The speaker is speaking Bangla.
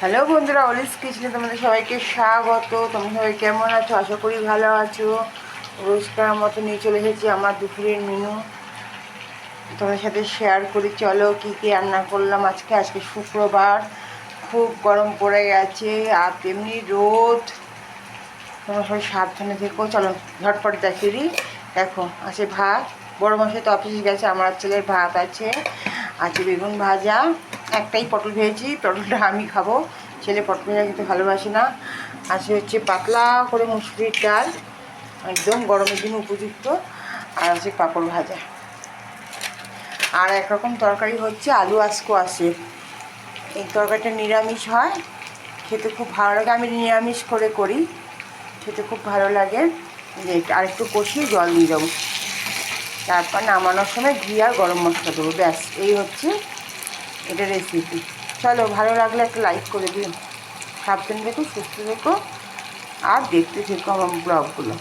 হ্যালো বন্ধুরা, অলিস কিচেনে তোমাদের সবাইকে স্বাগত। তোমরা সবাই কেমন আছো? আশা করি ভালো আছো। রোজকার মতো নিয়ে চলে এসেছি আমার দুপুরের মেনু। তোমাদের সাথে শেয়ার করি। চলো কী কী রান্না করলাম আজকে শুক্রবার, খুব গরম পড়ে গেছে আর তেমনি রোদ। তোমরা সবাই সাবধানে থেকো। চলো ঝটপট দেখিয়ে দিই। দেখো আছে ভাত, বড় মশাই তো অফিসে গেছে, আমার ছেলের ভাত আছে, বেগুন ভাজা, একটাই পটল ভেজেছি, পটলটা আমি খাবো, ছেলে পটল ভাজা খেতে ভালোবাসে না। হচ্ছে পাতলা করে মুসুরির ডাল, একদম গরমের দিনে উপযুক্ত, আর আছে পাঁপড় ভাজা। আর একরকম তরকারি হচ্ছে আলু স্কোয়াশের। এই তরকারিটা নিরামিষ হয়, খেতে খুব ভালো লাগে। আমি নিরামিষ করি, খেতে খুব ভালো লাগে। আর একটু কষিয়ে জল দিয়ে দেবো, তারপর নামানোর সময় ঘি আর গরম মশলা দেবো, ব্যাস এই হচ্ছে এটা রেসিপি। চলো, ভালো লাগলে একটা লাইক করে দিও। সাবধানে দেখো, সুস্থ থেকো, আর দেখতে থেকো আমার ব্লগগুলো।